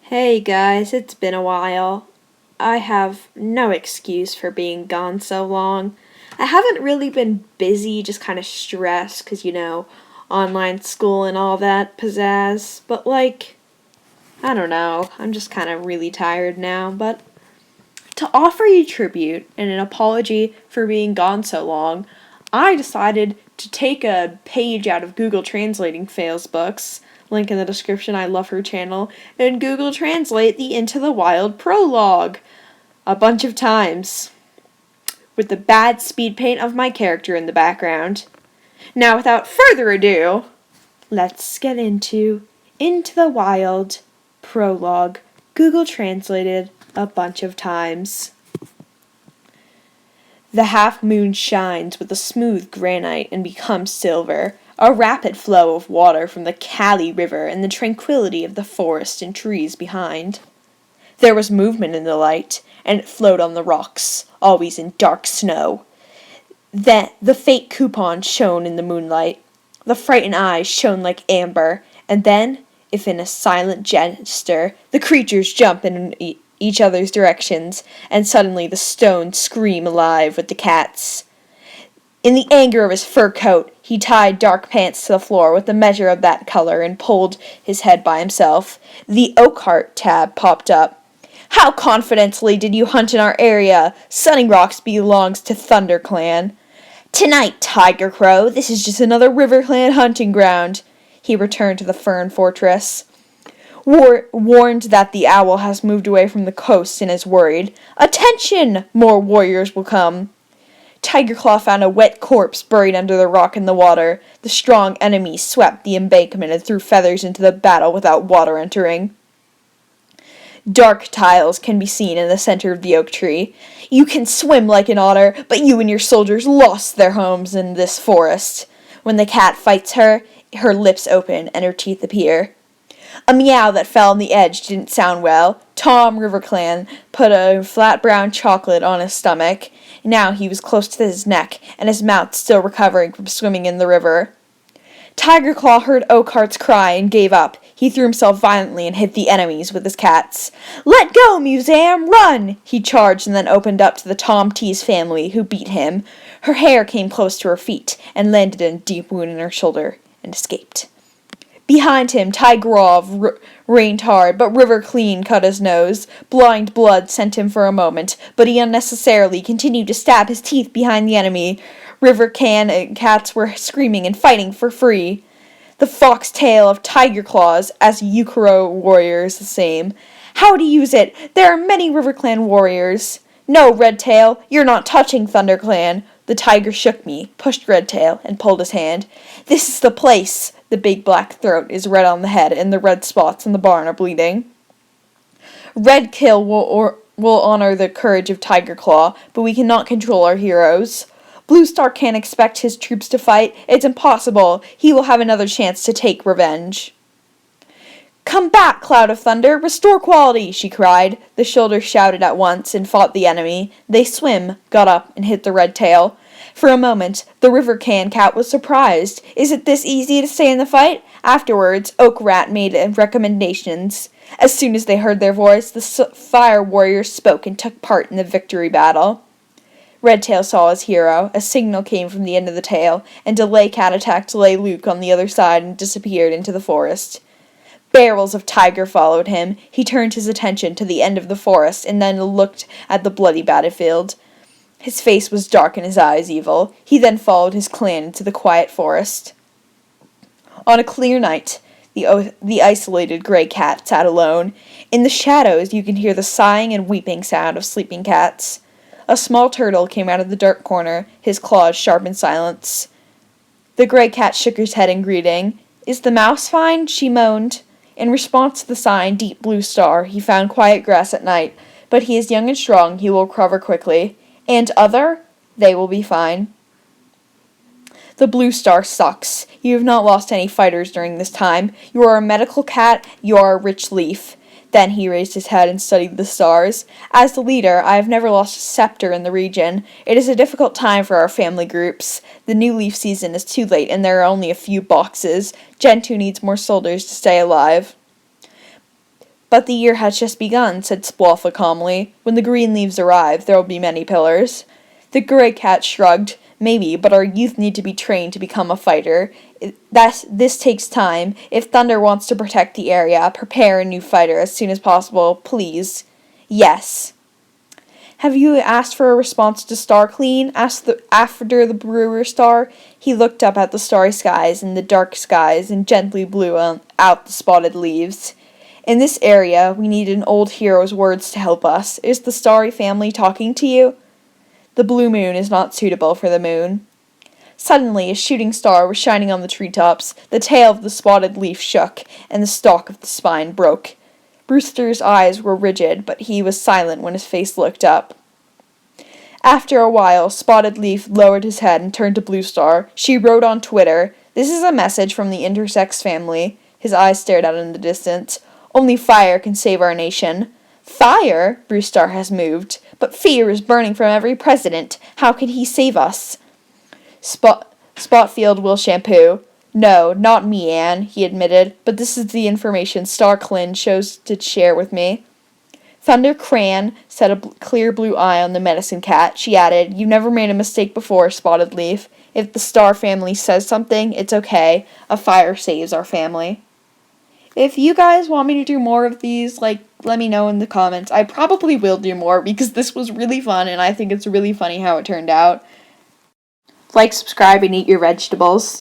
Hey guys, it's been a while. I have no excuse for being gone so long. I haven't really been busy, just kind of stressed because, online school and all that pizzazz. But, I don't know. I'm just kind of really tired now. But to offer you tribute and an apology for being gone so long, I decided to take a page out of Google Translating Fails books, link in the description, I love her channel, and Google Translate the Into the Wild prologue a bunch of times, with the bad speed paint of my character in the background. Now, without further ado, let's get Into the Wild prologue, Google Translated a bunch of times. The half moon shines with a smooth granite and becomes silver, a rapid flow of water from the Cali River and the tranquility of the forest and trees behind. There was movement in the light, and it flowed on the rocks, always in dark snow. Then the fake coupon shone in the moonlight. The frightened eyes shone like amber, and then, if in a silent gesture, the creatures jump in each other's directions, and suddenly the stones scream alive with the cats. In the anger of his fur coat, he tied Dark Pants to the floor with a measure of that color and pulled his head by himself. The Oakhart tab popped up. How confidently did you hunt in our area? Sunning Rocks belongs to ThunderClan. Tonight, Tiger Crow, this is just another RiverClan hunting ground. He returned to the Fern Fortress. Warned that the owl has moved away from the coast and is worried. Attention! More warriors will come. Tiger Claw found a wet corpse buried under the rock in the water. The strong enemy swept the embankment and threw feathers into the battle without water entering. Dark tiles can be seen in the center of the oak tree. You can swim like an otter, but you and your soldiers lost their homes in this forest. When the cat fights her, her lips open and her teeth appear. A meow that fell on the edge didn't sound well. Tom RiverClan put a flat brown chocolate on his stomach. Now he was close to his neck, and his mouth still recovering from swimming in the river. Tiger Claw heard Oakhart's cry and gave up. He threw himself violently and hit the enemies with his cats. Let go, Museum! Run! He charged and then opened up to the Tom Tease family, who beat him. Her hair came close to her feet and landed in a deep wound in her shoulder and escaped. Behind him, Tigrov rained hard, but River Clean cut his nose. Blind blood sent him for a moment, but he unnecessarily continued to stab his teeth behind the enemy. River Can and cats were screaming and fighting for free. The foxtail of Tiger Claws, as Yukaro warriors the same. How to use it? There are many RiverClan warriors. No, Redtail, you're not touching ThunderClan. The tiger shook me, pushed Redtail, and pulled his hand. This is the place. The big black throat is red on the head, and the red spots on the barn are bleeding. Redkill will honor the courage of Tiger Claw, but we cannot control our heroes. Blue Star can't expect his troops to fight. It's impossible. He will have another chance to take revenge. Come back, Cloud of Thunder! Restore quality! She cried. The shoulders shouted at once and fought the enemy. They swim, got up, and hit the red tail. For a moment, the River Can cat was surprised. Is it this easy to stay in the fight? Afterwards, Oak Rat made recommendations. As soon as they heard their voice, the fire warriors spoke and took part in the victory battle. Redtail saw his hero. A signal came from the end of the tail, and Delay Cat attacked Delay Luke on the other side and disappeared into the forest. Barrels of tiger followed him. He turned his attention to the end of the forest and then looked at the bloody battlefield. His face was dark and his eyes evil. He then followed his clan into the quiet forest. On a clear night, the isolated gray cat sat alone. In the shadows, you can hear the sighing and weeping sound of sleeping cats. A small turtle came out of the dark corner, his claws sharp in silence. The gray cat shook his head in greeting. Is the mouse fine? She moaned. In response to the sign, Deep Blue Star, he found quiet grass at night, but he is young and strong, he will recover quickly. And other? They will be fine. The Blue Star sucks. You have not lost any fighters during this time. You are a medical cat, you are a rich leaf. Then he raised his head and studied the stars. As the leader, I have never lost a scepter in the region. It is a difficult time for our family groups. The new leaf season is too late, and there are only a few boxes. Gentoo needs more soldiers to stay alive. But the year has just begun, said Sploffa calmly. When the green leaves arrive, there will be many pillars. The grey cat shrugged. Maybe, but our youth need to be trained to become a fighter. This takes time. If Thunder wants to protect the area, prepare a new fighter as soon as possible, please. Yes. Have you asked for a response to Star Clean? Asked after the brewer star. He looked up at the starry skies and the dark skies and gently blew out the spotted leaves. In this area, we need an old hero's words to help us. Is the starry family talking to you? The blue moon is not suitable for the moon. Suddenly, a shooting star was shining on the treetops. The tail of the spotted leaf shook, and the stalk of the spine broke. Brewster's eyes were rigid, but he was silent when his face looked up. After a while, Spotted Leaf lowered his head and turned to Blue Star. She wrote on Twitter, "This is a message from the intersex family." His eyes stared out in the distance. "Only fire can save our nation." "Fire?" Blue Star has moved. "But fear is burning from every president. How can he save us?" Spotfield will shampoo. "No, not me, Anne," he admitted, "but this is the information Star Clin chose to share with me." "Thunder Cran," said a clear blue eye on the medicine cat. She added, "You've never made a mistake before, Spotted Leaf. If the Star family says something, it's okay. A fire saves our family." If you guys want me to do more of these, let me know in the comments. I probably will do more because this was really fun and I think it's really funny how it turned out. Like, subscribe, and eat your vegetables.